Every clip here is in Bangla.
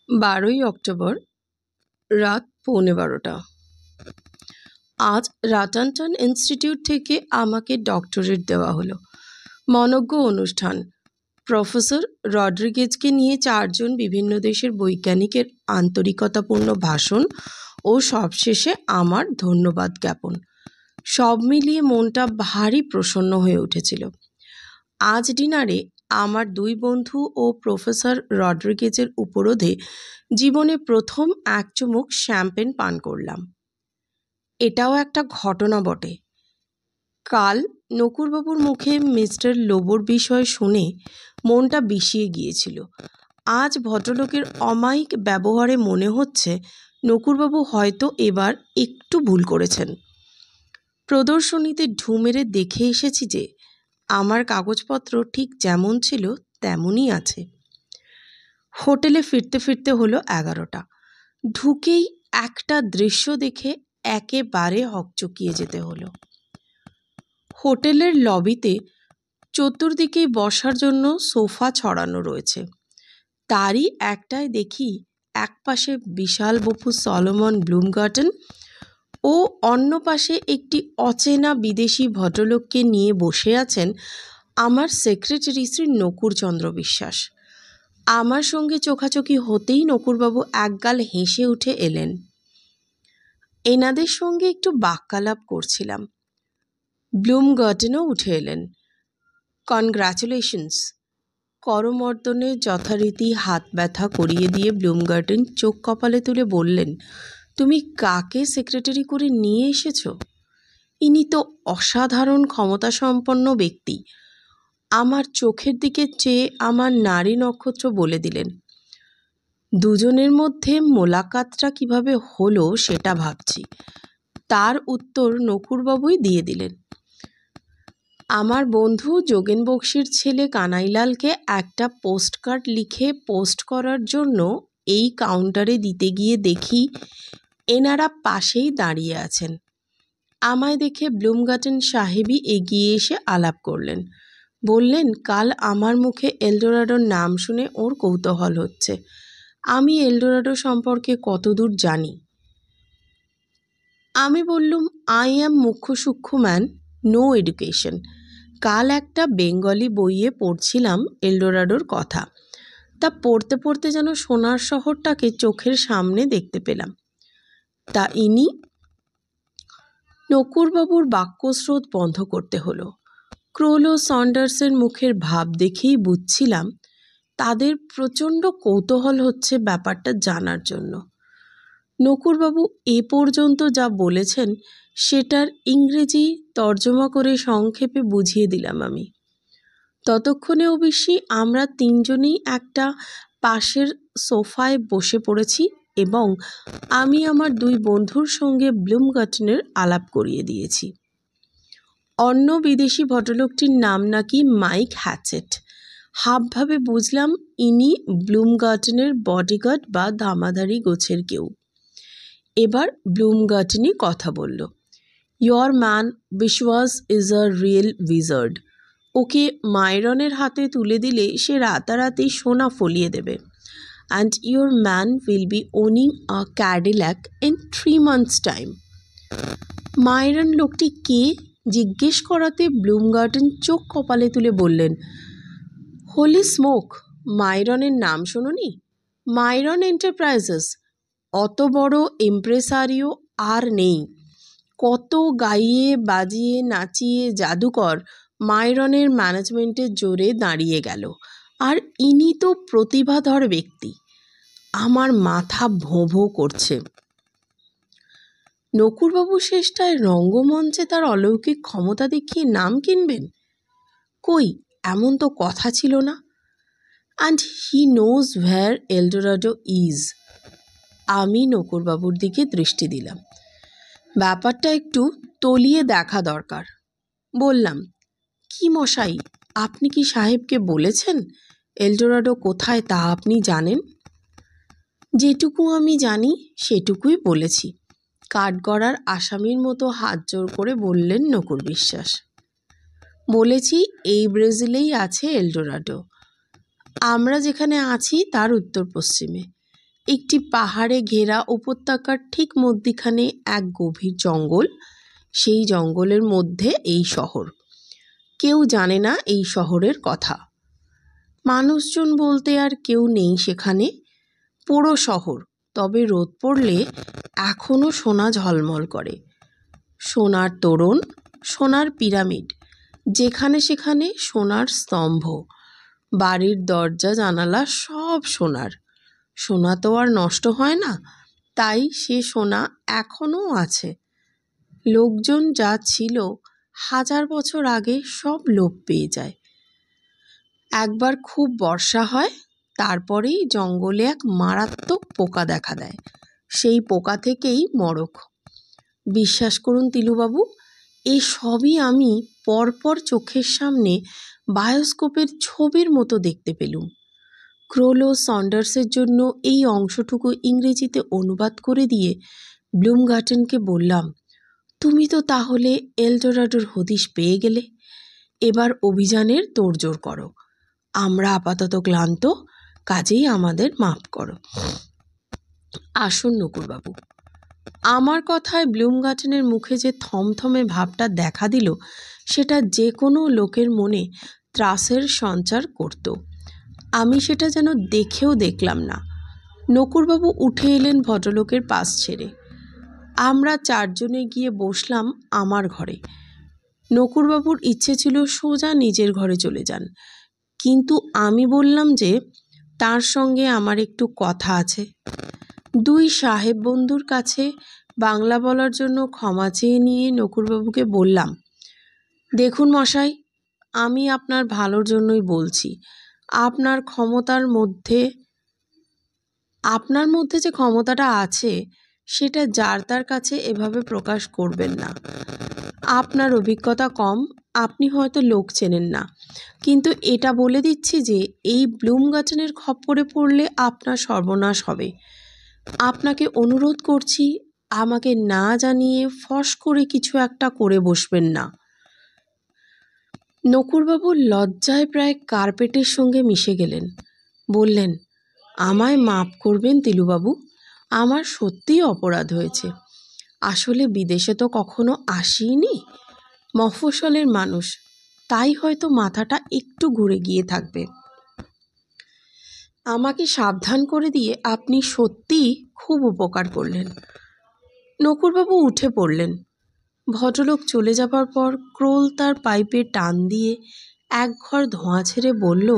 12ই অক্টোবর রাত 11:15। আজ রাটানটন ইনস্টিটিউট থেকে আমাকে ডক্টরেট দেওয়া হলো। মনোজ্ঞ অনুষ্ঠান। প্রফেসর রড্রিগেজকে নিয়ে 4 জন বিভিন্ন দেশের বৈজ্ঞানিকের আন্তরিকতাপূর্ণ ভাষণ ও সবশেষে আমার ধন্যবাদ জ্ঞাপন। সব মিলিয়ে মনটা ভারী প্রসন্ন হয়ে উঠেছিল। আজ ডিনারে আমার 2 বন্ধু ও প্রফেসর রড্রিগেজের উপরোধে জীবনে প্রথম এক চুমুক শ্যাম্পেন পান করলাম। এটাও একটা ঘটনা বটে। কাল নকুরবাবুর মুখে মিস্টার লোবোর বিষয় শুনে মনটা বিষিয়ে গিয়েছিল। আজ ভদ্রলোকের অমায়িক ব্যবহারে মনে হচ্ছে নকুরবাবু হয়তো এবার একটু ভুল করেছেন। প্রদর্শনীতে ঢু মেরে দেখে এসেছি যে আমার কাগজপত্র ঠিক যেমন ছিল তেমনই আছে। হোটেলে ফিরতে ফিরতে হলো 11টা। ঢুকেই একটা দৃশ্য দেখে একেবারে হকচকিয়ে যেতে হলো। হোটেলের লবিতে চতুর্দিকেই বসার জন্য সোফা ছড়ানো রয়েছে। তারই একটায় দেখি একপাশে বিশাল বপু সলোমন ব্লুমগার্টন ও অন্য পাশে একটি অচেনা বিদেশি ভদ্রলোককে নিয়ে বসে আছেন আমার সেক্রেটারি শ্রী নকুরচন্দ্র বিশ্বাস। আমার সঙ্গে চোখাচোখি হতেই নকুরবাবু একগাল হেসে উঠে এলেন। এনাদের সঙ্গে একটু বাক্যালাপ করছিলাম। ব্লুমগার্টনও উঠে এলেন। কনগ্র্যাচুলেশনস। করমর্দনে যথারীতি হাত ব্যথা করিয়ে দিয়ে ব্লুমগার্টন চোখ কপালে তুলে বললেন, তুমি কাকে সেক্রেটারি করে নিয়ে এসেছ? ইনি তো অসাধারণ ক্ষমতাসম্পন্ন ব্যক্তি। আমার চোখের দিকে চেয়ে আমার নারী নক্ষত্র বলে দিলেন। দুজনের মধ্যে মোলাকাতটা কিভাবে হলো সেটা ভাবছি। তার উত্তর নকুরবাবুই দিয়ে দিলেন। আমার বন্ধু যোগেন বক্সির ছেলে কানাইলালকে একটা পোস্টকার্ড লিখে পোস্ট করার জন্য এই কাউন্টারে দিতে গিয়ে দেখি এনারা পাশেই দাঁড়িয়ে আছেন। আমায় দেখে ব্লুমগার্টন সাহেবই এগিয়ে এসে আলাপ করলেন। বললেন, কাল আমার মুখে এলডোরাডোর নাম শুনে ওর কৌতূহল হচ্ছে। আমি এলডোরাডো সম্পর্কে কতদূর জানি। আমি বললুম, আই অ্যাম মুখ্য সূক্ষ্ম ম্যান, নো এডুকেশন। কাল একটা বেঙ্গলি বইয়ে পড়ছিলাম এলডোরাডোর কথা। তা পড়তে পড়তে যেন সোনার শহরটাকে চোখের সামনে দেখতে পেলাম। তা ইনি? নকুরবাবুর বাক্যস্রোত বন্ধ করতে হলো। ক্রোলো সন্ডার্সের মুখের ভাব দেখেই বুঝছিলাম তাদের প্রচণ্ড কৌতূহল হচ্ছে ব্যাপারটা জানার জন্য। নকুরবাবু এ পর্যন্ত যা বলেছেন সেটার ইংরেজি তর্জমা করে সংক্ষেপে বুঝিয়ে দিলাম আমি। ততক্ষণে অবশ্যই আমরা 3 জনেই একটা পাশের সোফায় বসে পড়েছি এবং আমি আমার 2 বন্ধুর সঙ্গে ব্লুমগার্টনের আলাপ করিয়ে দিয়েছি। অন্য বিদেশি ভদ্রলোকটির নাম নাকি মাইক হ্যাচেট। হাবভাবে বুঝলাম ইনি ব্লুমগার্টনের বডিগার্ড বা ধামাধারি গোছের কেউ। এবার ব্লুমগার্টনই কথা বলল। Your man Biswas is a real wizard. ওকে মাইরনের হাতে তুলে দিলে সে রাতারাতি সোনা ফলিয়ে দেবে। And your man will be owning a Cadillac in 3 months time. Myron লোকটি কে জিজ্ঞেস করাতে ব্লুমগার্টন চোখ কপালে তুলে বললেন, হোলি স্মোক, মাইরনের নাম শোনোনি? মাইরন এন্টারপ্রাইজেস। অত বড় ইমপ্রেসারিও আর নেই। কত গাইয়ে বাজিয়ে নাচিয়ে জাদুকর মাইরনের ম্যানেজমেন্টের জোরে দাঁড়িয়ে গেল। আর ইনি তো প্রতিভাধর ব্যক্তি। আমার মাথা ভোঁ ভোঁ করছে। নকুরবাবু শেষটায় রঙ্গমঞ্চে তার অলৌকিক ক্ষমতা দেখিয়ে নাম কিনবেন? কই, এমন তো কথা ছিল না। And he knows where Eldorado is. আমি নকুরবাবুর দিকে দৃষ্টি দিলাম। ব্যাপারটা একটু তলিয়ে দেখা দরকার। বললাম, কি মশাই, আপনি কি সাহেবকে বলেছেন এলডোরাডো কোথায় তা আপনি জানেন? যেটুকু আমি জানি সেটুকুই বলেছি, কাঠগড়ার আসামির মতো হাত জোর করে বললেন নকুর বিশ্বাস। বলেছি এই ব্রাজিলেই আছে এলডোরাডো। আমরা যেখানে আছি তার উত্তর পশ্চিমে। একটি পাহাড়ে ঘেরা উপত্যকার ঠিক মধ্যিখানে এক গভীর জঙ্গল। সেই জঙ্গলের মধ্যে এই শহর। কেউ জানে না এই শহরের কথা। মানুষজন বলতে আর কেউ নেই সেখানে। পুরো শহর, তবে রোদ পড়লে এখনো সোনা ঝলমল করে। সোনার তোরণ, সোনার পিরামিড, যেখানে সেখানে সোনার স্তম্ভ, বাড়ির দরজা জানালা সব সোনার। সোনা তো আর নষ্ট হয় না, তাই সে সোনা এখনও আছে। লোকজন যা ছিল 1000 বছর আগে সব লোপ পেয়ে যায়। একবার খুব বর্ষা হয়, তারপরেই জঙ্গলে এক মারাত্মক পোকা দেখা দেয়। সেই পোকা থেকেই মড়ক। বিশ্বাস করুন তিলুবাবু, এই সবই আমি পরপর চোখের সামনে বায়োস্কোপের ছবির মতো দেখতে পেলুম। ক্রোলো সন্ডার্সের জন্য এই অংশটুকু ইংরেজিতে অনুবাদ করে দিয়ে ব্লুমগার্টেনকে বললাম, তুমি তো তাহলে এলডোরাডোর হদিশ পেয়ে গেলে। এবার অভিযানের তোড়জোড় করো। আমরা আপাতত ক্লান্ত, কাজেই আমাদের মাফ করো। আসুন নকুরবাবু। আমার কথায় ব্লুমগার্টেনের মুখে যে থমথমে ভাবটা দেখা দিল, সেটা যে কোনো লোকের মনে ত্রাসের সঞ্চার করত। আমি সেটা যেন দেখেও দেখলাম না। নকুরবাবু উঠে এলেন ভদ্রলোকের পাশ ছেড়ে। আমরা 4 জনে গিয়ে বসলাম আমার ঘরে। নকুরবাবুর ইচ্ছে ছিল সোজা নিজের ঘরে চলে যান, কিন্তু আমি বললাম যে তার সঙ্গে আমার একটু কথা আছে। 2 সাহেব বন্ধুর কাছে বাংলা বলার জন্য ক্ষমা চেয়ে নিয়ে নকুরবাবুকে বললাম, দেখুন মশাই, আমি আপনার ভালোর জন্যই বলছি। আপনার মধ্যে যে ক্ষমতাটা আছে, সেটা যার তার কাছে এভাবে প্রকাশ করবেন না। আপনার অভিজ্ঞতা কম, আপনি হয়তো লোক চেনেন না, কিন্তু এটা বলে দিচ্ছি যে এই ব্লুমগার্টেনের খপ্পরে পড়লে আপনার সর্বনাশ হবে। আপনাকে অনুরোধ করছি, আমাকে না জানিয়ে ফস করে কিছু একটা করে বসবেন না। নকুরবাবু লজ্জায় প্রায় কার্পেটের সঙ্গে মিশে গেলেন। বললেন, আমায় মাপ করবেন তিলুবাবু, আমার সত্যিই অপরাধ হয়েছে। আসলে বিদেশে তো কখনো আসিনি, মফস্বলের মানুষ, তাই হয়তো মাথাটা একটু ঘুরে গিয়ে থাকবে। আমাকে সাবধান করে দিয়ে আপনি সত্যিই খুব উপকার করলেন। নকুরবাবু উঠে পড়লেন। ভদ্রলোক চলে যাবার পর ক্রোল তার পাইপে টান দিয়ে এক ঘর ধোঁয়া ছেড়ে বলল,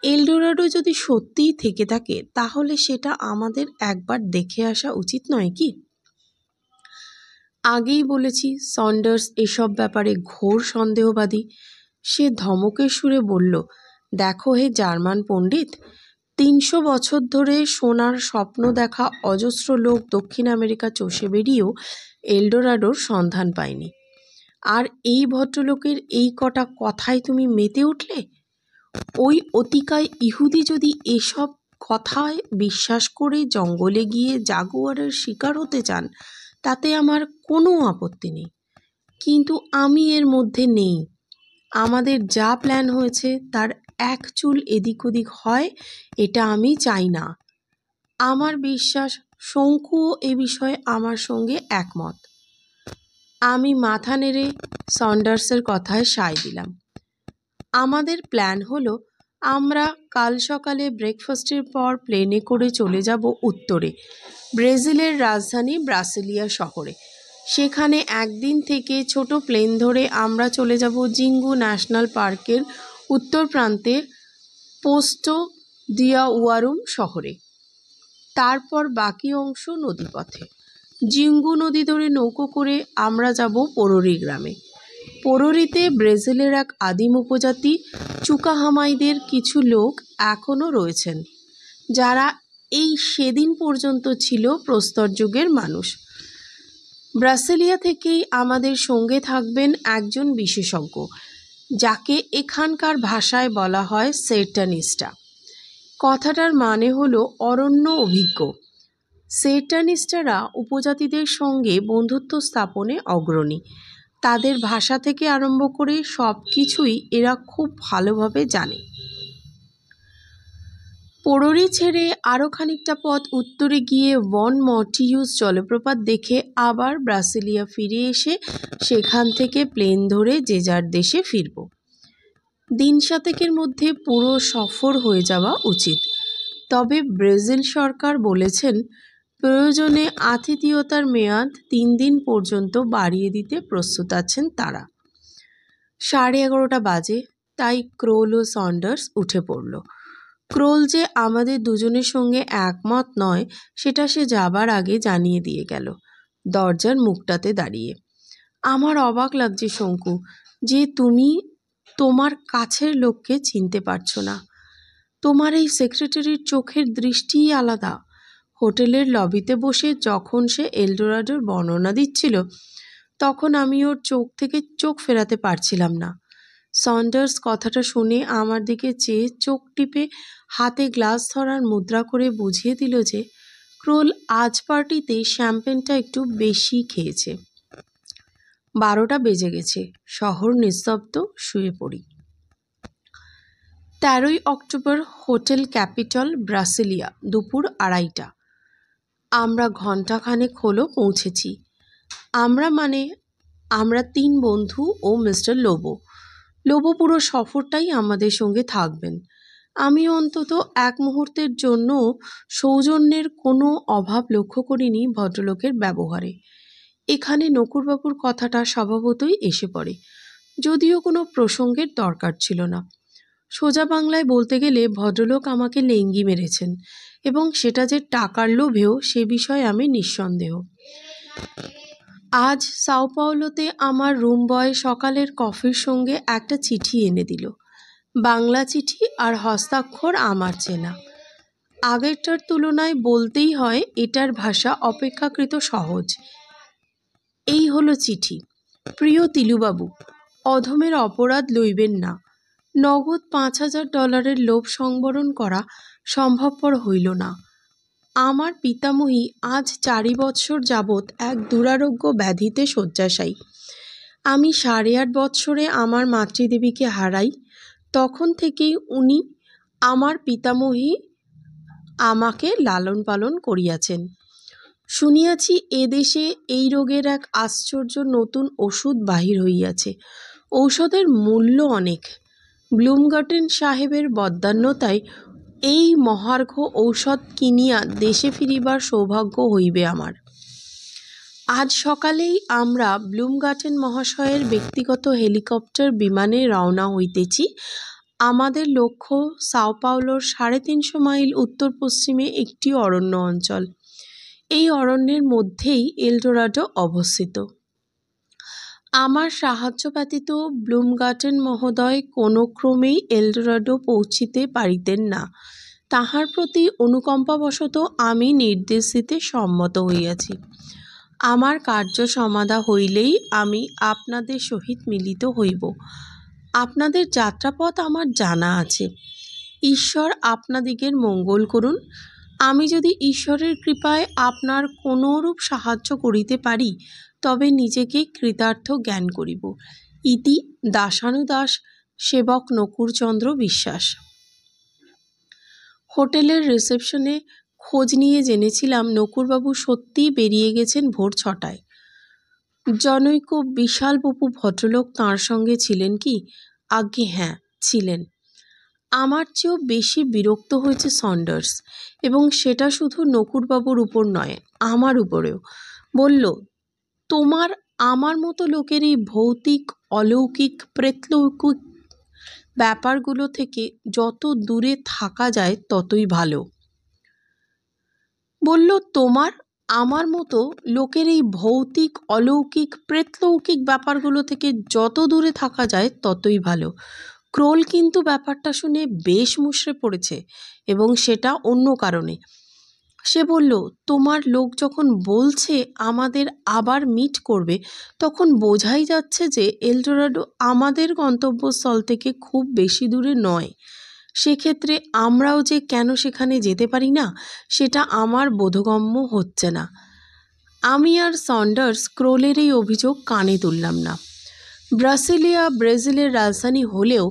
এলডোরাডো যদি সত্যিই থেকে থাকে, তাহলে সেটা আমাদের একবার দেখে আসা উচিত নয় কি? আগেই বলেছি সন্ডার্স এসব ব্যাপারে ঘোর সন্দেহবাদী। সে ধমকের সুরে বলল, দেখো হে জার্মান পণ্ডিত, 300 বছর ধরে সোনার স্বপ্ন দেখা অজস্র লোক দক্ষিণ আমেরিকা চষে বেরিয়েও এলডোরাডোর সন্ধান পায়নি। আর এই ভদ্রলোকের এই কটা কথায় তুমি মেতে উঠলে? ওই অতিকায় ইহুদি যদি এসব কথায় বিশ্বাস করে জঙ্গলে গিয়ে জাগুয়ারের শিকার হতে চান, তাতে আমার কোনো আপত্তি নেই, কিন্তু আমি এর মধ্যে নেই। আমাদের যা প্ল্যান হয়েছে তার এক চুল এদিক ওদিক হয়, এটা আমি চাই না। আমার বিশ্বাস শঙ্কুও এ বিষয়ে আমার সঙ্গে একমত। আমি মাথা নেড়ে সন্ডার্সের কথায় সায় দিলাম। আমাদের প্ল্যান হলো, আমরা কাল সকালে ব্রেকফাস্টের পর প্লেনে করে চলে যাব উত্তরে, ব্রাজিলের রাজধানী ব্রাসিলিয়া শহরে। সেখানে একদিন থেকে ছোট প্লেন ধরে আমরা চলে যাব জিঙ্গু ন্যাশনাল পার্কের উত্তর প্রান্তে পোস্টো দিয়াওয়ারুম শহরে। তারপর বাকি অংশ নদীপথে। জিঙ্গু নদী ধরে নৌকো করে আমরা যাব পোরোরি গ্রামে। পোরোরিতে ব্রাজিলের এক আদিম উপজাতি চুকাহামাইদের কিছু লোক এখনও রয়েছেন, যারা এই সেদিন পর্যন্ত ছিল প্রস্তর যুগের মানুষ। ব্রাসিলিয়া থেকেই আমাদের সঙ্গে থাকবেন একজন বিশেষজ্ঞ, যাকে এখানকার ভাষায় বলা হয় সেটানিস্টা। কথাটার মানে হলো অরণ্য অভিজ্ঞ। সেটানিস্টারা উপজাতিদের সঙ্গে বন্ধুত্ব স্থাপনে অগ্রণী। তাদের ভাষা থেকে আরম্ভ করে সব কিছুই এরা খুব ভালোভাবে জানে। পোড়রি ছেড়ে আরও খানিকটা পথ উত্তরে গিয়ে ওয়ান মর্টিউস জলপ্রপাত দেখে আবার ব্রাসিলিয়া ফিরে এসে সেখান থেকে প্লেন ধরে যে যার দেশে ফিরব। দিন সাতেকের মধ্যে পুরো সফর হয়ে যাওয়া উচিত। তবে ব্রাজিল সরকার বলেছেন প্রয়োজনে আতিথেয়তার মেয়াদ 3 দিন পর্যন্ত বাড়িয়ে দিতে প্রস্তুত আছেন তারা। 11:30 বাজে, তাই ক্রোল ও সন্ডার্স উঠে পড়ল। ক্রোল যে আমাদের দুজনের সঙ্গে একমত নয় সেটা সে যাবার আগে জানিয়ে দিয়ে গেল, দরজার মুখটাতে দাঁড়িয়ে। আমার অবাক লাগছে শঙ্কু, যে তুমি তোমার কাছের লোককে চিনতে পারছো না। তোমার এই সেক্রেটারির চোখের দৃষ্টিই আলাদা। হোটেলের লবিতে বসে যখন সে এলডোরাডোর বর্ণনা দিচ্ছিল তখন আমি ওর চোখ থেকে চোখ ফেরাতে পারছিলাম না। সন্ডার্স কথাটা শুনে আমার দিকে চেয়ে চোখ টিপে হাতে গ্লাস ধরার মুদ্রা করে বুঝিয়ে দিল যে ক্রোল আজ পার্টিতে শ্যাম্পেনটা একটু বেশি খেয়েছে। 12টা বেজে গেছে। শহর নিস্তব্ধ। শুয়ে পড়ি। 13ই অক্টোবর, হোটেল ক্যাপিটল, ব্রাসিলিয়া, দুপুর 2:30। আমরা ঘণ্টাখানেক হলো পৌঁছেছি। আমরা 3 বন্ধু ও মিস্টার লোবো। লোবো পুরো সফরটাই আমাদের সঙ্গে থাকবেন। আমি অন্তত এক মুহূর্তের জন্য সৌজন্যের কোনো অভাব লক্ষ্য করিনি ভদ্রলোকের ব্যবহারে। এখানে নকুরবাবুর কথাটা স্বভাবতই এসে পড়ে, যদিও কোনো প্রসঙ্গের দরকার ছিল না। সোজা বাংলায় বলতে গেলে ভদ্রলোক আমাকে লেঙ্গি মেরেছেন, এবং সেটা যে টাকার লোভেও সে বিষয়ে আমি নিঃসন্দেহ। আজ সাও পাওলোতে আমার রুম বয় সকালের কফির সঙ্গে একটা চিঠি এনে দিল। বাংলা চিঠি, আর হস্তাক্ষর আমার চেনা। আগেরটার তুলনায় বলতেই হয় এটার ভাষা অপেক্ষাকৃত সহজ। এই হলো চিঠি। প্রিয় তিলুবাবু, অধমের অপরাধ লইবেন না। নগদ $5,000 লোভ সংবরণ করা সম্ভবপর হইল না। আমার পিতামহী আজ 4 বৎসর যাবৎ এক দুরারোগ্য ব্যাধিতে শয্যাশায়ী। আমি 8.5 বৎসরে আমার মাতৃদেবীকে হারাই। তখন থেকেই উনি, আমার পিতামহী, আমাকে লালন পালন করিয়াছেন। শুনিয়াছি এদেশে এই রোগের এক আশ্চর্য নতুন ওষুধ বাহির হইয়াছে। ঔষধের মূল্য অনেক। ব্লুমগার্টেন সাহেবের বদান্যতায় এই মহার্ঘ ঔষধ কিনিয়া দেশে ফিরিবার সৌভাগ্য হইবে আমার। আজ সকালেই আমরা ব্লুমগার্টেন মহাশয়ের ব্যক্তিগত হেলিকপ্টার বিমানে রওনা হইতেছি। আমাদের লক্ষ্য সাও পাওলোর 350 মাইল উত্তর পশ্চিমে একটি অরণ্য অঞ্চল। এই অরণ্যের মধ্যেই এলডোরাডো অবস্থিত। আমার সাহায্য ব্যতীত ব্লুমগার্টেন মহোদয় কোনো ক্রমেই এলডোরাডো পৌঁছিতে পারিতেন না। তাহার প্রতি অনুকম্পাবশত আমি নির্দেশ দিতে সম্মত হইয়াছি। আমার কার্য সমাধা হইলেই আমি আপনাদের সহিত মিলিত হইব। আপনাদের যাত্রাপথ আমার জানা আছে। ঈশ্বর আপনাদিগের মঙ্গল করুন। আমি যদি ঈশ্বরের কৃপায় আপনার কোনরূপ সাহায্য করিতে পারি তবে নিজেকে কৃতার্থ জ্ঞান করিব। ইতি দাসানুদাস, সেবক নকুরচন্দ্র বিশ্বাস। হোটেলের রিসেপশনে খোঁজ নিয়ে জেনেছিলাম নকুরবাবু সত্যিই বেরিয়ে গেছেন ভোর 6টায়। জনৈক বিশাল বপু ভদ্রলোক তাঁর সঙ্গে ছিলেন কি? আজ্ঞে হ্যাঁ, ছিলেন। আমার চেয়েও বেশি বিরক্ত হয়েছে সন্ডার্স, এবং সেটা শুধু নকুরবাবুর উপর নয়, আমার উপরেও। বলল, তোমার আমার মতো লোকের এই ভৌতিক, অলৌকিক, প্রেতলৌকিক ব্যাপারগুলো থেকে যত দূরে থাকা যায় ততই ভালো। বলল, তোমার আমার মতো লোকের এই ভৌতিক, অলৌকিক, প্রেতলৌকিক ব্যাপারগুলো থেকে যত দূরে থাকা যায় ততই ভালো। ক্রোল কিন্তু ব্যাপারটা শুনে বেশ মুষড়ে পড়েছে, এবং সেটা অন্য কারণে। সে বলল, তোমার লোক যখন বলছে আমাদের আবার মিট করবে, তখন বোঝাই যাচ্ছে যে এলডোরাডো আমাদের গন্তব্যস্থল থেকে খুব বেশি দূরে নয়। সেক্ষেত্রে আমরাও যে কেন সেখানে যেতে পারি না সেটা আমার বোধগম্য হচ্ছে না। আমি আর সন্ডার্স ক্রোলের এই অভিযোগ কানে তুললাম না। ব্রাসিলিয়া ব্রাজিলের রাজধানী হলেও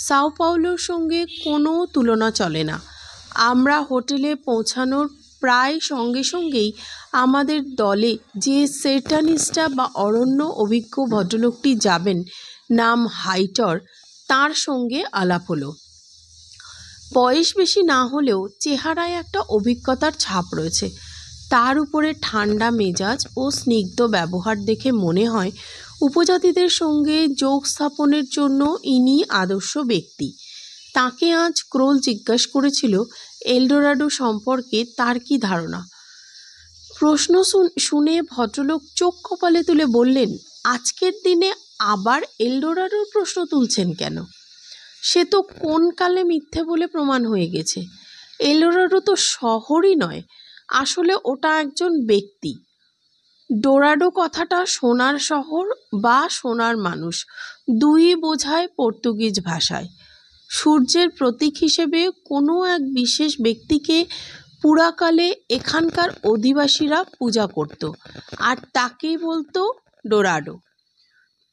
সাও পাওলোর সঙ্গে কোনো তুলনা চলে না। আমরা হোটেলে পৌঁছানোর প্রায় সঙ্গে সঙ্গেই আমাদের দলে যে সেটানিস্টা বা অরণ্য অভিজ্ঞ ভদ্রলোকটি যাবেন, নাম হাইটর, তার সঙ্গে আলাপ হলো। বয়স বেশি না হলেও চেহারায় একটা অভিজ্ঞতার ছাপ রয়েছে। তার উপরে ঠান্ডা মেজাজ ও স্নিগ্ধ ব্যবহার দেখে মনে হয় উপজাতিদের সঙ্গে যোগ স্থাপনের জন্য ইনি আদর্শ ব্যক্তি। তাকে আজ ক্রোল জিজ্ঞাসা করেছিল এলডোরাডো সম্পর্কে তার কি ধারণা। প্রশ্ন শুনে ভদ্রলোক চোখ কপালে তুলে বললেন, আজকের দিনে আবার এলডোরাডোর প্রশ্ন তুলছেন কেন? সে তো কোন কালে মিথ্যে বলে প্রমাণ হয়ে গেছে। এলডোরাডো তো শহরই নয়, আসলে ওটা একজন ব্যক্তি। ডোরাডো কথাটা সোনার শহর বা সোনার মানুষ দুই বোঝায় পর্তুগিজ ভাষায়। সূর্যের প্রতীক হিসেবে কোনো এক বিশেষ ব্যক্তিকে পুরাকালে এখানকার অধিবাসীরা পূজা করত, আর তাকেই বলতো ডোরাডো।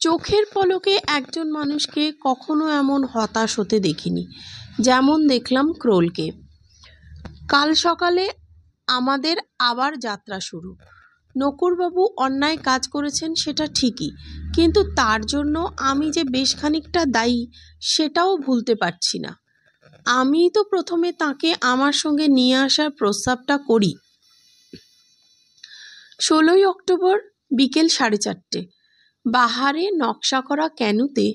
চোখের পলকে একজন মানুষকে কখনো এমন হতাশ হতে দেখিনি যেমন দেখলাম ক্রোলকে। কাল সকালে আমাদের আবার যাত্রা শুরু। নকুরবাবু অন্যায় কাজ করেছেন সেটা ঠিকই, কিন্তু তার জন্য আমি যে বেশ খানিকটা দায়ী সেটাও ভুলতে পারছি না। আমিই তো প্রথমে তাকে আমার সঙ্গে নিয়ে আসার প্রস্তাবটা করি। 16ই অক্টোবর বিকেল 4:30, বাহারে নকশা করা ক্যানুতে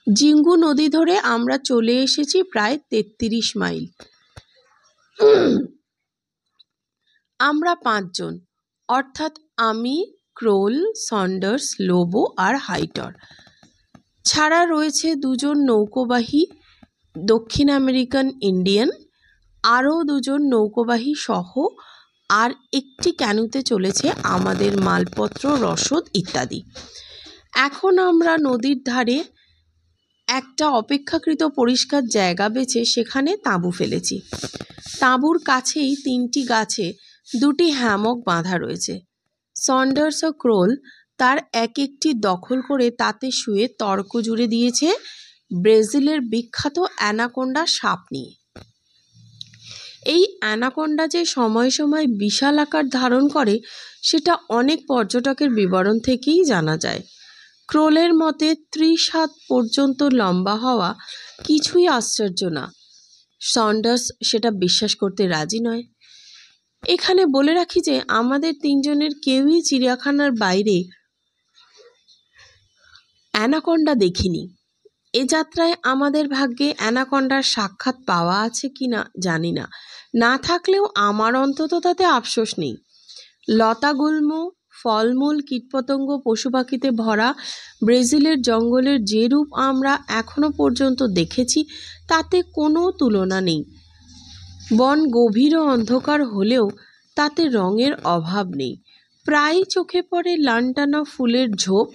জিঙ্গু নদী ধরে আমরা চলে এসেছি প্রায় 33 মাইল। আমরা 5 জন, অর্থাৎ আমি, ক্রোল, সন্ডার্স, লোবো আর হাইটর ছাড়া রয়েছে 2 জন নৌকোবাহী দক্ষিণ আমেরিকান ইন্ডিয়ান, আরও 2 জন নৌকোবাহী সহ আর একটি ক্যানুতে চলেছে আমাদের মালপত্র, রসদ ইত্যাদি। এখন আমরা নদীর ধারে একটা অপেক্ষাকৃত পরিষ্কার জায়গা বেছে সেখানে তাঁবু ফেলেছি। তাঁবুর কাছেই 3টি গাছে 2টি হ্যামক বাঁধা রয়েছে। সন্ডার্স ও ক্রোল তার এক একটি দখল করে তাতে শুয়ে তর্ক জুড়ে দিয়েছে ব্রাজিলের বিখ্যাত অ্যানাকোন্ডা সাপ নিয়ে। এই অ্যানাকোন্ডা যে সময় সময় বিশাল আকার ধারণ করে সেটা অনেক পর্যটকের বিবরণ থেকেই জানা যায়। ক্রোলের মতে 30 হাত পর্যন্ত লম্বা হওয়া কিছুই আশ্চর্য না। সন্ডার্স সেটা বিশ্বাস করতে রাজি নয়। এখানে বলে রাখি যে আমাদের 3 জনের কেউই চিড়িয়াখানার বাইরে অ্যানাকোন্ডা দেখিনি। এ যাত্রায় আমাদের ভাগ্যে অ্যানাকোন্ডার সাক্ষাৎ পাওয়া আছে কিনা জানি না, না থাকলেও আমার অন্তত তাতে আফসোস নেই। লতাগুল্ম, ফলমূল, কীটপতঙ্গ, পশু পাখিতে ভরা ব্রাজিলের জঙ্গলের যে রূপ আমরা এখনো পর্যন্ত দেখেছি তাতে কোনো তুলনা নেই। বন গভীর ও অন্ধকার হলেও তাতে রঙের অভাব নেই। প্রায় চোখে পড়ে লানটানা ফুলের ঝোপ,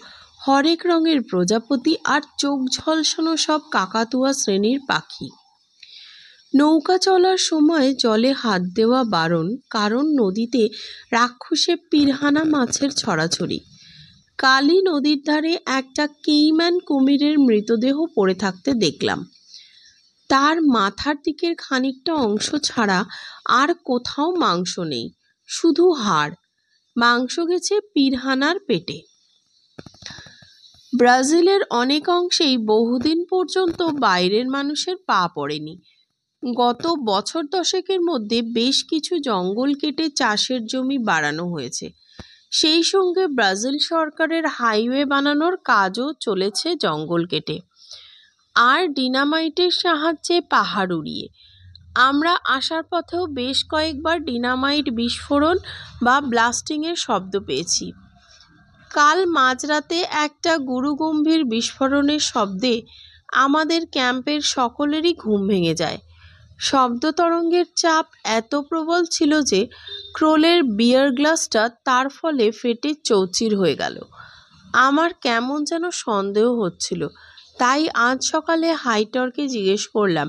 হরেক রঙের প্রজাপতি আর চোখ ঝলসানো সব কাকাতুয়া শ্রেণীর পাখি। নৌকা চলার সময় জলে হাত দেওয়া বারণ, কারণ নদীতে রাক্ষসে পিরহানা মাছের ছড়াছড়ি। কালই নদীর ধারে একটা কেইম্যান কুমিরের মৃতদেহ পড়ে থাকতে দেখলাম। তার মাথার দিকের খানিকটা অংশ ছাড়া আর কোথাও মাংস নেই, শুধু হাড়। মাংস গেছে পিরহানার পেটে। ব্রাজিলের অনেক অংশেই বহুদিন পর্যন্ত বাইরের মানুষের পা পড়েনি। গত বছর দশেকের মধ্যে বেশ কিছু জঙ্গল কেটে চাষের জমি বাড়ানো হয়েছে। সেই সঙ্গে ব্রাজিল সরকারের হাইওয়ে বানানোর কাজও চলেছে জঙ্গল কেটে আর ডিনামাইটের সাহায্যে পাহাড় উড়িয়ে। আমরা আসার পথেও বেশ কয়েকবার ডিনামাইট বিস্ফোরণ বা ব্লাস্টিংয়ের শব্দ পেয়েছি। কাল মাঝরাতে একটা গুরুগম্ভীর বিস্ফোরণের শব্দে আমাদের ক্যাম্পের সকলেরই ঘুম ভেঙে যায়। শব্দ তরঙ্গের চাপ এত প্রবল ছিল যে ক্রোলের বিয়ার গ্লাসটা তার ফলে ফেটে চৌচির হয়ে গেল। আমার কেমন যেন সন্দেহ হচ্ছিল, তাই আজ সকালে হাইটরকে জিজ্ঞেস করলাম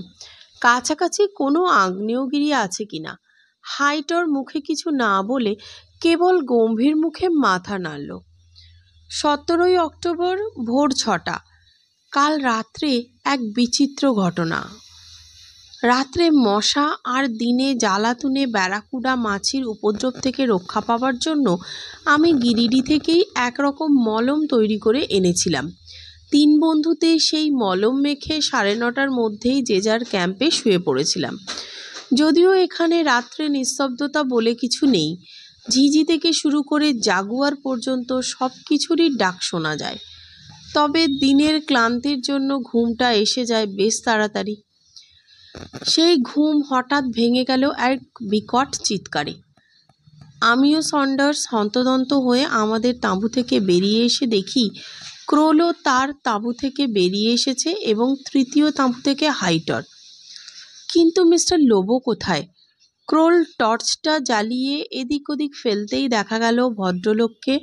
কাছাকাছি কোনো আগ্নেয়গিরি আছে কিনা। হাইটর মুখে কিছু না বলে কেবল গম্ভীর মুখে মাথা নাড়ল। 17ই অক্টোবর ভোর 6টা। কাল রাত্রে এক বিচিত্র ঘটনা। রাত্রে মশা আর দিনে জ্বালাতুনে ব্যারাকুডা মাছির উপদ্রব থেকে রক্ষা পাওয়ার জন্য আমি গিরিডি থেকেই একরকম মলম তৈরি করে এনেছিলাম। 3 বন্ধুতে সেই মলম মেখে 9:30টার মধ্যেই যে যার ক্যাম্পে শুয়ে পড়েছিলাম। যদিও এখানে রাত্রে নিস্তব্ধতা বলে কিছু নেই, ঝিঝি থেকে শুরু করে জাগুয়ার পর্যন্ত সব কিছুরই ডাক শোনা যায়। তবে দিনের ক্লান্তির জন্য ঘুমটা এসে যায় বেশ তাড়াতাড়ি। সেই ঘুম হঠাৎ ভেঙে গেল এক বিকট চিৎকারে। আমিও সন্ডার্স হন্তদন্ত হয়ে আমাদের তাঁবু থেকে বেরিয়ে এসে দেখি ক্রোলও তার তাঁবু থেকে বেরিয়ে এসেছে এবং তৃতীয় তাঁবু থেকে হাইটর। কিন্তু মিস্টার লোবো কোথায়? ক্রোল টর্চটা জ্বালিয়ে এদিক ওদিক ফেলতেই দেখা গেল ভদ্রলোককে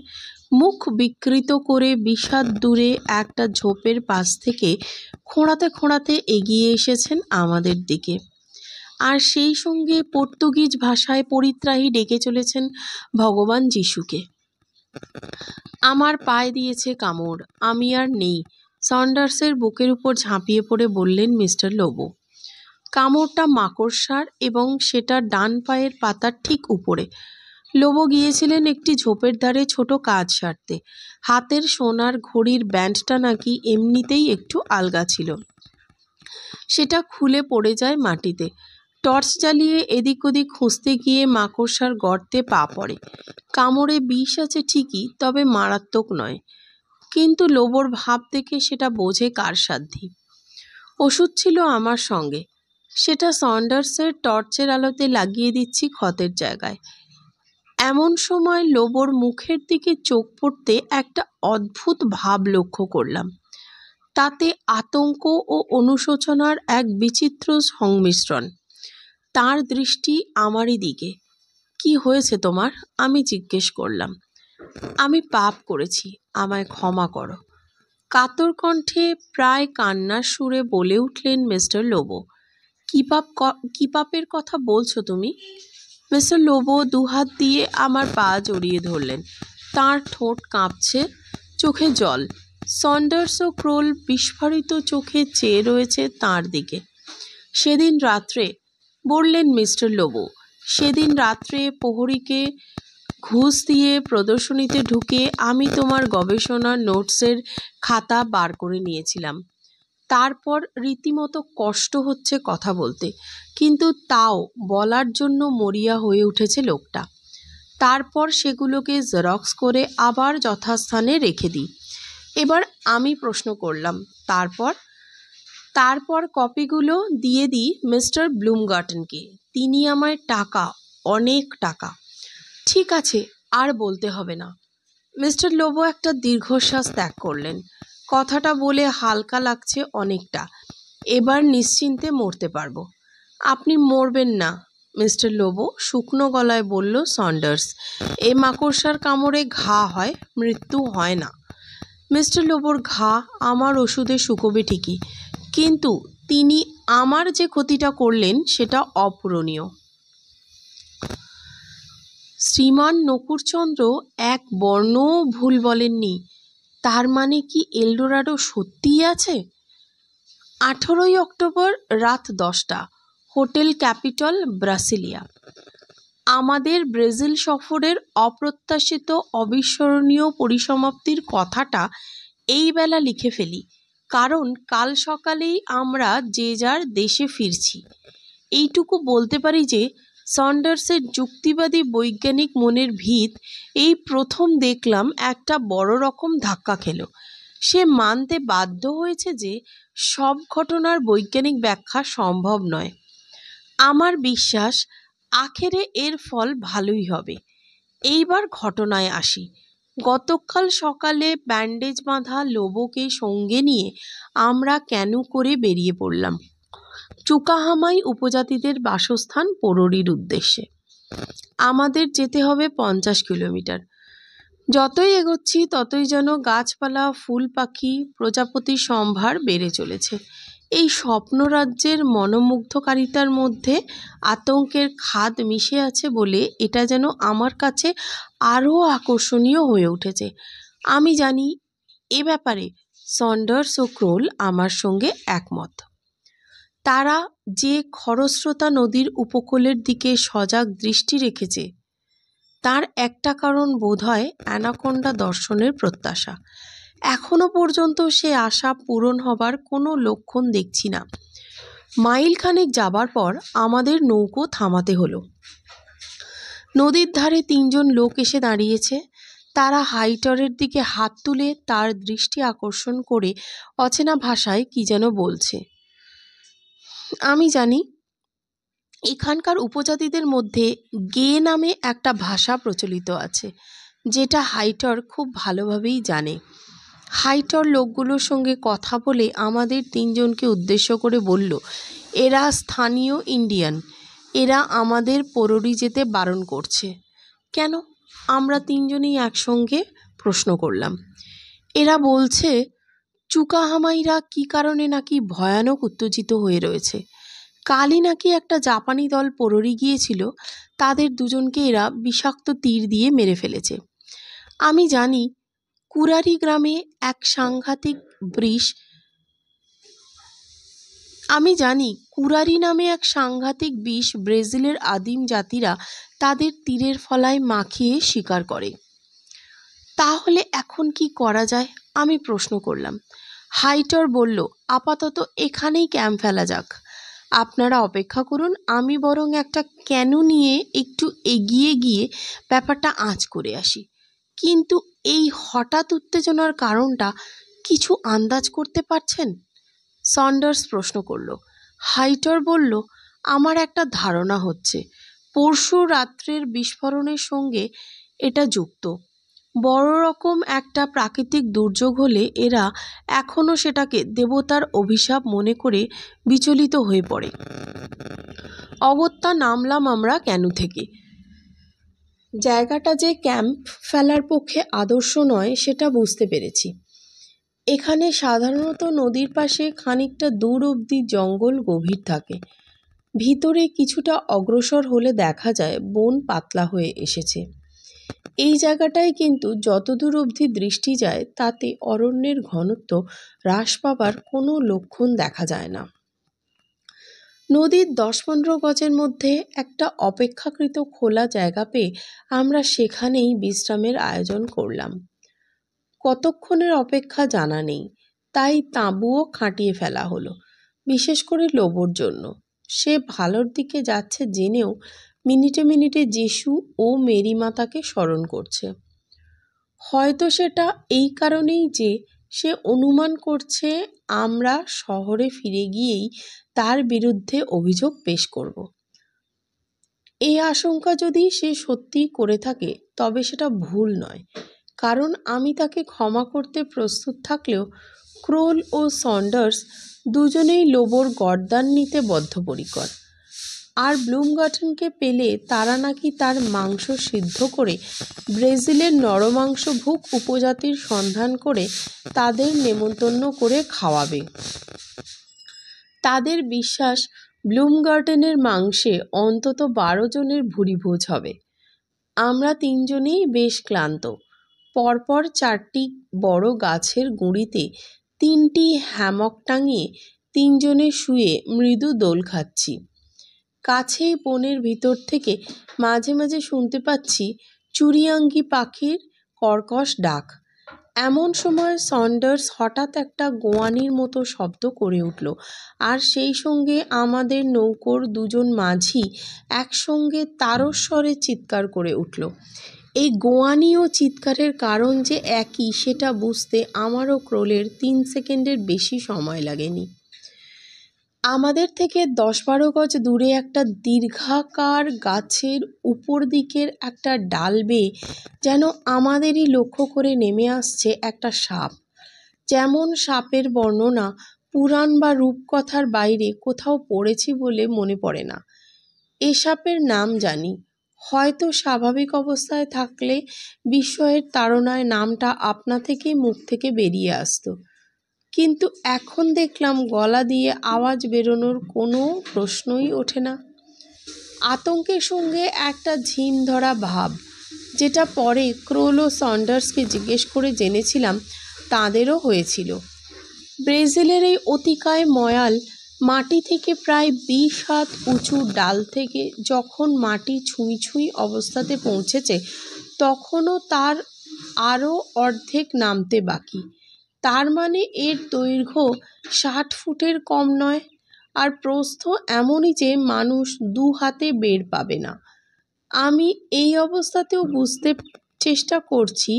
মুখ বিকৃত করে বিষাদ দূরে একটা ঝোপের পাশ থেকে খোঁড়াতে খোঁড়াতে এগিয়ে এসেছেন আমাদের দিকে। আর সেই সঙ্গে পর্তুগিজ ভাষায় পরিত্রাহী ডেকে চলেছেন ভগবান যিশুকে। আমার পায়ে দিয়েছে কামড়, আমি আর নেই, সন্ডার্সের বুকের উপর ঝাঁপিয়ে পড়ে বললেন মিস্টার লোবো। কামড়টা মাকড়সার এবং সেটা ডান পায়ের পাতার ঠিক উপরে। লোবো গিয়েছিলেন একটি ঝোপের ধারে ছোট কাজ সারতে। হাতের সোনার ঘড়ির ব্যান্ডটা নাকি এমনিতেই একটু আলগা ছিল, সেটা খুলে পড়ে যায় মাটিতে। টর্চ জ্বালিয়ে এদিক ওদিক খুঁজতে গিয়ে মাকড়সার গর্তে পা পড়ে। কামড়ে বিষ আছে ঠিকই, তবে মারাত্মক নয়। কিন্তু লোবোর ভাব দেখে সেটা বোঝে কার সাধ্যি। ওষুধ ছিল আমার সঙ্গে, সেটা সন্ডার্সের টর্চের আলোতে লাগিয়ে দিচ্ছি ক্ষতের জায়গায়। এমন সময় লোবোর মুখের দিকে চোখ পড়তে একটা অদ্ভুত ভাব লক্ষ্য করলাম। তাতে আতঙ্ক ও অনুশোচনার এক বিচিত্র সংমিশ্রণ। তার দৃষ্টি আমারই দিকে। কি হয়েছে তোমার? আমি জিজ্ঞেস করলাম। আমি পাপ করেছি, আমায় ক্ষমা করো, কাতর কণ্ঠে প্রায় কান্নার সুরে বলে উঠলেন মিস্টার লোবো। কি পাপের কথা বলছো তুমি? মিস্টার লোবো দুহাত দিয়ে আমার পা জড়িয়ে ধরলেন। তার ঠোঁট কাঁপছে, চোখে জল। সন্ডার্স ও ক্রোল বিস্ফারিত চোখে চেয়ে রয়েছে তাঁর দিকে। সেদিন রাত্রে, বললেন মিস্টার লোবো, সেদিন রাত্রে প্রহরীকে ঘুষ দিয়ে প্রদর্শনীতে ঢুকে আমি তোমার গবেষণার নোটসের খাতা বার করে নিয়েছিলাম। তারপর রীতিমতো কষ্ট হচ্ছে কথা বলতে, কিন্তু তাও বলার জন্য মরিয়া হয়ে উঠেছে লোকটা। তারপর সেগুলোকে জেরক্স করে আবার যথাস্থানে রেখে দিই। এবার আমি প্রশ্ন করলাম, তারপর কপিগুলো দিয়ে দিই মিস্টার ব্লুমগার্টনকে। তিনি আমায় টাকা, অনেক টাকা। ঠিক আছে, আর বলতে হবে না। মিস্টার লোবো একটা দীর্ঘশ্বাস ত্যাগ করলেন। কথাটা বলে হালকা লাগছে অনেকটা। এবার নিশ্চিন্তে মরতে পারবো। আপনি মরবেন না মিস্টার লোবো, শুকনো গলায় বলল সন্ডার্স। এই মাকড়সার কামড়ে ঘা হয়, মৃত্যু হয় না। মিস্টার লোবোর ঘা আমার ওষুধে শুকোবে ঠিকই, কিন্তু তিনি আমার যে ক্ষতিটা করলেন সেটা অপূরণীয়। শ্রীমান নকুরচন্দ্র এক বর্ণও ভুল বলেননি। তার মানে কি এলডোরাডো সত্যিই আছে? 18ই অক্টোবর রাত 10টা, হোটেল ক্যাপিটল, ব্রাসিলিয়া। আমাদের ব্রাজিল সফরের অপ্রত্যাশিত অবিস্মরণীয় পরিসমাপ্তির কথাটা এই বেলা লিখে ফেলি, কারণ কাল সকালেই আমরা যে যার দেশে ফিরছি। এইটুকু বলতে পারি যে সন্ডার্সের যুক্তিবাদী বৈজ্ঞানিক মনের ভিত এই প্রথম দেখলাম একটা বড় রকম ধাক্কা খেল। সে মানতে বাধ্য হয়েছে যে সব ঘটনার বৈজ্ঞানিক ব্যাখ্যা সম্ভব নয়। আমার বিশ্বাস আখেরে এর ফল ভালোই হবে। এইবার ঘটনায় আসি। গতকাল সকালে ব্যান্ডেজ বাঁধা লোবোকে সঙ্গে নিয়ে আমরা ক্যানু করে বেরিয়ে পড়লাম চুকাহামাই উপজাতিদের বাসস্থান পোরোরির উদ্দেশ্যে। আমাদের যেতে হবে 50 কিলোমিটার। যতই এগোচ্ছি ততই যেন গাছপালা, ফুল, পাখি, প্রজাপতির সম্ভার বেড়ে চলেছে। এই স্বপ্নরাজ্যের মনোমুগ্ধকারিতার মধ্যে আতঙ্কের খাদ মিশে আছে বলে এটা যেন আমার কাছে আরও আকর্ষণীয় হয়ে উঠেছে। আমি জানি এ ব্যাপারে সন্ডার্স ও ক্রোল আমার সঙ্গে একমত। তারা যে খরস্রোতা নদীর উপকূলের দিকে সজাগ দৃষ্টি রেখেছে তার একটা কারণ বোধহয় অ্যানাকোন্ডা দর্শনের প্রত্যাশা। এখনো পর্যন্ত সে আশা পূরণ হবার কোনো লক্ষণ দেখছি না। মাইলখানেক যাবার পর আমাদের নৌকো থামাতে হলো। নদীর ধারে 3 জন লোক এসে দাঁড়িয়েছে। তারা হাইটরের দিকে হাত তুলে তার দৃষ্টি আকর্ষণ করে অচেনা ভাষায় কি যেন বলছে। আমি জানি এখানকার উপজাতিদের মধ্যে গে নামে একটা ভাষা প্রচলিত আছে, যেটা হাইটর খুব ভালোভাবেই জানে। হাইটর লোকগুলোর সঙ্গে কথা বলে আমাদের 3 জনকে উদ্দেশ্য করে বলল, এরা স্থানীয় ইন্ডিয়ান, এরা আমাদের পোরোরি যেতে বারণ করছে। কেন? আমরা 3 জনই একসঙ্গে প্রশ্ন করলাম। এরা বলছে চুকাহামাইরা কি কারণে নাকি ভয়ানক উত্তেজিত হয়ে রয়েছে। কালই নাকি একটা জাপানি দল পোরোরি গিয়েছিল, তাদের 2 জনকে এরা বিষাক্ত তীর দিয়ে মেরে ফেলেছে। আমি জানি কুরারি গ্রামে এক সাংঘাতিক বিষ ব্রাজিলের আদিম জাতিরা তাদের তীরের ফলায় মাখিয়ে শিকার করে। তাহলে এখন কি করা যায়? আমি প্রশ্ন করলাম। হাইটর বলল, আপাতত এখানেই ক্যাম্প ফেলা যাক। আপনারা অপেক্ষা করুন, আমি বরং একটা ক্যানু নিয়ে একটু এগিয়ে গিয়ে ব্যাপারটা আঁচ করে আসি। কিন্তু এই হঠাৎ উত্তেজনার কারণটা কিছু আন্দাজ করতে পারছেন? সন্ডার্স প্রশ্ন করল। হাইটর বলল, আমার একটা ধারণা হচ্ছে পরশু রাত্রের বিস্ফোরণের সঙ্গে এটা যুক্ত। বড় রকম একটা প্রাকৃতিক দুর্যোগ হলে এরা এখনও সেটাকে দেবতার অভিশাপ মনে করে বিচলিত হয়ে পড়ে। অগত্যা নামলাম আমরা ক্যানু থেকে। জায়গাটা যে ক্যাম্প ফেলার পক্ষে আদর্শ নয় সেটা বুঝতে পেরেছি। এখানে সাধারণত নদীর পাশে খানিকটা দূর অবধি জঙ্গল গভীর থাকে। ভিতরে কিছুটা অগ্রসর হলে দেখা যায় বন পাতলা হয়ে এসেছে। এই জায়গাটায় কিন্তু যতদূর অবধি দৃষ্টি যায় তাতে অরণ্যের ঘনত্ব হ্রাস পাবার কোনো লক্ষণ দেখা যায় না। নদীর 10-15 গজের মধ্যে একটা অপেক্ষাকৃত খোলা জায়গা পেয়ে আমরা সেখানেই বিশ্রামের আয়োজন করলাম। কতক্ষণের অপেক্ষা জানা নেই, তাই তাঁবুও খাটিয়ে ফেলা হলো, বিশেষ করে লোবোর জন্য। সে ভালোর দিকে যাচ্ছে জেনেও মিনিটে মিনিটে যিশু ও মেরি মাতাকে স্মরণ করছে। হয়তো সেটা এই কারণেই যে সে অনুমান করছে আমরা শহরে ফিরে গিয়েই তার বিরুদ্ধে অভিযোগ পেশ করব। এই আশঙ্কা যদি সে সত্যিই করে থাকে তবে সেটা ভুল নয়, কারণ আমি তাকে ক্ষমা করতে প্রস্তুত থাকলেও ক্রোল ও সন্ডার্স দুজনেই লোবোর গর্দান নিতে বদ্ধপরিকর। আর ব্লুমগার্টনকে পেলে তারা নাকি তার মাংস সিদ্ধ করে ব্রাজিলের নরমাংসভুক উপজাতির সন্ধান করে তাদের নেমন্তন্ন করে খাওয়াবে। তাদের বিশ্বাস ব্লুমগার্টনের মাংসে অন্তত 12 জনের ভুরিভোজ হবে। আমরা 3 জনেই বেশ ক্লান্ত। পরপর 4টি বড় গাছের গুঁড়িতে 3টি হ্যামক টাঙিয়ে 3 জনে শুয়ে মৃদু দোল খাচ্ছি। কাছেই বনের ভিতর থেকে মাঝে মাঝে শুনতে পাচ্ছি চুরিয়াঙ্গি পাখির কর্কশ ডাক। এমন সময় সন্ডার্স হঠাৎ একটা গোয়ানির মতো শব্দ করে উঠল, আর সেই সঙ্গে আমাদের নৌকোর 2 জন মাঝি একসঙ্গে তারস্বরে চিৎকার করে উঠল। এই গোয়ানি ও চিৎকারের কারণ যে একই সেটা বুঝতে আমারও ক্রোলের 3 সেকেন্ডের বেশি সময় লাগেনি। আমাদের থেকে 10-12 গজ দূরে একটা দীর্ঘাকার গাছের উপর দিকের একটা ডাল বেয়ে যেন আমাদেরই লক্ষ্য করে নেমে আসছে একটা সাপ। যেমন সাপের বর্ণনা পুরাণ বা রূপকথার বাইরে কোথাও পড়েছি বলে মনে পড়ে না। এ সাপের নাম জানি, হয়তো স্বাভাবিক অবস্থায় থাকলে বিস্ময়ের তাড়নায় নামটা আপনা থেকে মুখ থেকে বেরিয়ে আসতো, কিন্তু এখন দেখলাম গলা দিয়ে আওয়াজ বেরোনোর কোনো প্রশ্নই ওঠে না। আতঙ্কের সঙ্গে একটা ঝিম ধরা ভাব, যেটা পরে ক্রোল ও সন্ডার্সকে জিজ্ঞেস করে জেনেছিলাম তাঁদেরও হয়েছিল। ব্রাজিলের এই অতিকায় ময়াল মাটি থেকে প্রায় 20 হাত উঁচু ডাল থেকে যখন মাটি ছুঁই ছুঁই অবস্থাতে পৌঁছেছে, তখনও তার আরও অর্ধেক নামতে বাকি। তার মানে এর দৈর্ঘ্য 60 ফুটের কম নয়, আর প্রস্থ এমনই যে মানুষ 2 হাতে বের পাবে না। আমি এই অবস্থাতেও বুঝতে চেষ্টা করছি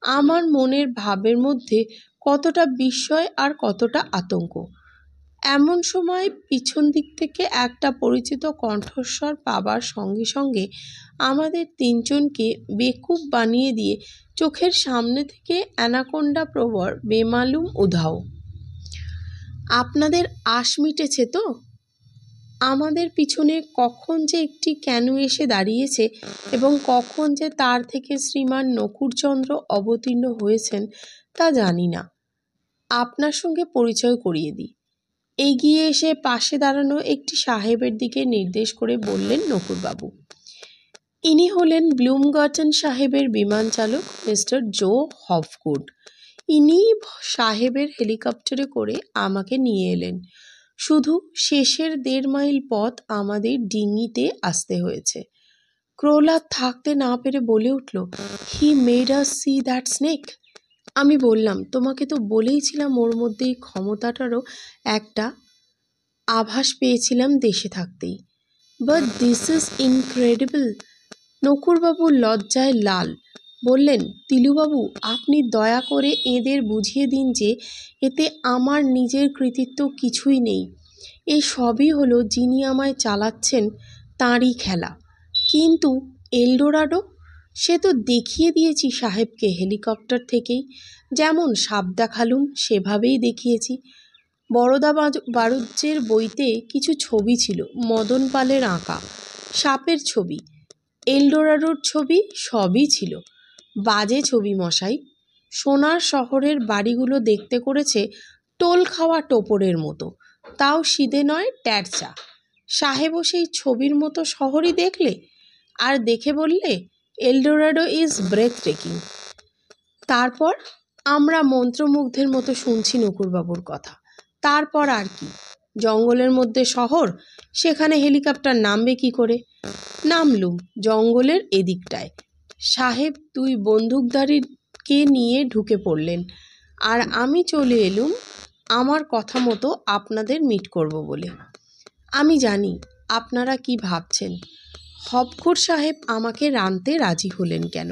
আমার মনের ভাবের মধ্যে কতটা বিস্ময় আর কতটা আতঙ্ক। এমন সময় পিছন দিক থেকে একটা পরিচিত কণ্ঠস্বর পাবার সঙ্গে সঙ্গে আমাদের তিনজনকে বেকুব বানিয়ে দিয়ে চোখের সামনে থেকে অ্যানাকোন্ডা প্রবর বেমালুম উধাও। আপনাদের আশ মিটেছে তো? আমাদের পিছনে কখন যে একটি ক্যানু এসে দাঁড়িয়েছে এবং কখন যে তার থেকে শ্রীমান নকুড়চন্দ্র অবতীর্ণ হয়েছেন তা জানি না। আপনার সঙ্গে পরিচয় করিয়ে দিই। এগিয়ে এসে পাশে দাঁড়ানো একটি সাহেবের দিকে নির্দেশ করে বললেন নকুড়বাবু। ইনি হলেন ব্লুমগার্টন সাহেবের বিমান চালক মিস্টার জো হফগুড। ইনি সাহেবের হেলিকপ্টারে করে আমাকে নিয়ে এলেন। শুধু শেষের 1.5 মাইল পথ আমাদের ডিঙিতে আসতে হয়েছে। ক্রোলা থাকতে না পেরে বলে উঠল, he made us see that snake. আমি বললাম, তোমাকে তো বলেইছিলাম ওর মধ্যে এই ক্ষমতাটারও একটা আভাস পেয়েছিলাম দেশে থাকতেই। But this is incredible. নকুড়বাবু লজ্জায় লাল। বললেন, তিলুবাবু, আপনি দয়া করে এদের বুঝিয়ে দিন যে এতে আমার নিজের কৃতিত্ব কিছুই নেই। এই সবই হলো যিনি আমায় চালাচ্ছেন তাঁরই খেলা। কিন্তু এলডোরাডো, সে তো দেখিয়ে দিয়েছি সাহেবকে হেলিকপ্টার থেকেই। যেমন সাপ দেখালুম সেভাবেই দেখিয়েছি। বরদা বাড়ুজ্যের বইতে কিছু ছবি ছিল, মদন পালের আঁকা সাপের ছবি, এলডোরাডোর ছবি, সবই ছিল। বাজে ছবি মশাই। সোনার শহরের বাড়িগুলো দেখতে করেছে টোল খাওয়া টোপরের মতো, তাও সিধে নয় ট্যারচা। সাহেবও সেই ছবির মতো শহরই দেখলে, আর দেখে বললে এলডোরাডো ইজ ব্রেথ টেকিং। তারপর আমরা মন্ত্রমুগ্ধের মতো শুনছি নকুড়বাবুর কথা। তারপর আর কি? জঙ্গলের মধ্যে শহর, সেখানে হেলিকপ্টার নামবে কি করে? নামলুম জঙ্গলের এদিকটায়। সাহেব 2 বন্দুকধারীকে নিয়ে ঢুকে পড়লেন, আর আমি চলে এলুম আমার কথা মতো আপনাদের মিট করব বলে। আমি জানি আপনারা কি ভাবছেন, হফগুড সাহেব আমাকে রানতে রাজি হলেন কেন?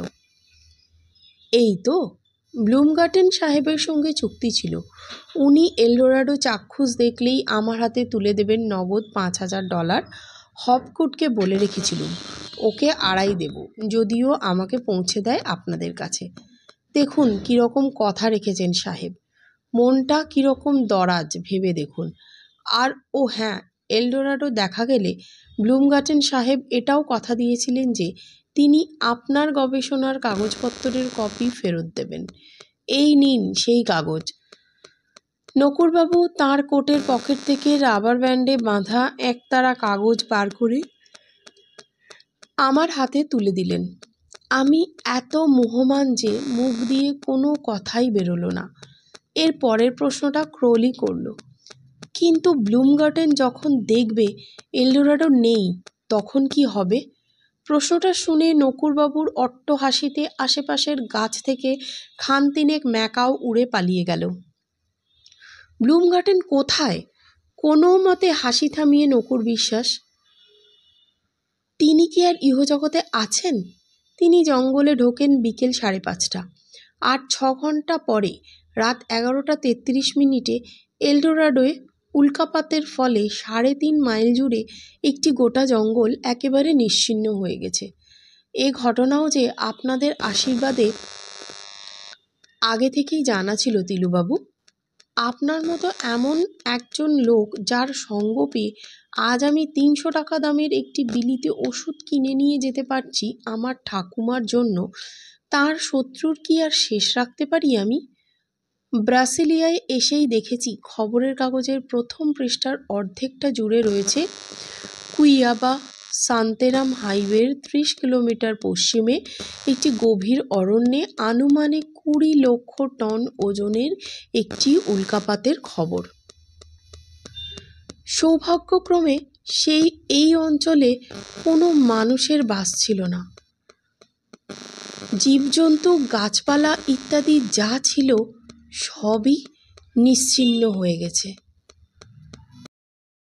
এই তো, ব্লুমগার্টন সাহেবের সঙ্গে চুক্তি ছিল। উনি এলডোরাডো চাক্ষুষ দেখলেই আমার হাতে তুলে দেবেন নগদ $5000। হফগুডকে বলে রেখেছিলুম ওকে 2.5 দেব, যদিও আমাকে পৌঁছে দেয় আপনাদের কাছে। দেখুন কীরকম কথা রেখেছেন সাহেব, মনটা কীরকম দরাজ ভেবে দেখুন। আর ও হ্যাঁ, এলডোরাডো দেখা গেলে ব্লুমগার্টন সাহেব এটাও কথা দিয়েছিলেন যে তিনি আপনার গবেষণার কাগজপত্রের কপি ফেরত দেবেন। এই নিন সেই কাগজ। নকুড়বাবু তাঁর কোটের পকেট থেকে রাবার ব্যান্ডে বাঁধা একতারা কাগজ বার করে আমার হাতে তুলে দিলেন। আমি এত মোহমান যে মুখ দিয়ে কোনো কথাই বেরোলো না। এর পরের প্রশ্নটা ক্রোলি করল, কিন্তু ব্লুমগার্টন যখন দেখবে এলডোরাডো নেই, তখন কি হবে? প্রশ্নটা শুনে নকুড়বাবুর অট্ট হাসিতে আশেপাশের গাছ থেকে খানতিনেক ম্যাকাও উড়ে পালিয়ে গেল। ব্লুমগার্টন কোথায়? কোনো মতে হাসি থামিয়ে নকুড় বিশ্বাস, তিনি কি আর ইহজগতে আছেন? তিনি জঙ্গলে ঢোকেন বিকেল 5:30। আর 6 ঘন্টা পরে রাত 11:33 এলডোরাডোয় উল্কাপাতের ফলে 3.5 মাইল জুড়ে একটি গোটা জঙ্গল একেবারে নিশ্চিহ্ন হয়ে গেছে। এ ঘটনাও যে আপনাদের আশীর্বাদে আগে থেকেই জানা ছিল তিলুবাবু। আপনার মতো এমন একজন লোক যার সঙ্গ পেয়ে আজ আমি 300 টাকা দামের একটি বিলিতি ওষুধ কিনে নিয়ে যেতে পারছি আমার ঠাকুমার জন্য, তার শত্রুর কি আর শেষ রাখতে পারি আমি? ব্রাসিলিয়ায় এসেই দেখেছি খবরের কাগজের প্রথম পৃষ্ঠার অর্ধেকটা জুড়ে রয়েছে কুইয়াবা সান্তেরাম হাইওয়ের 30 কিলোমিটার পশ্চিমে একটি গভীর অরণ্যে আনুমানিক 20 লক্ষ টন ওজনের একটি উল্কাপাতের খবর। সৌভাগ্যক্রমে এই অঞ্চলে কোনো মানুষের বাস ছিল না। জীবজন্তু, গাছপালা ইত্যাদি যা ছিল সবই নিশ্চিহ্ন হয়ে গেছে।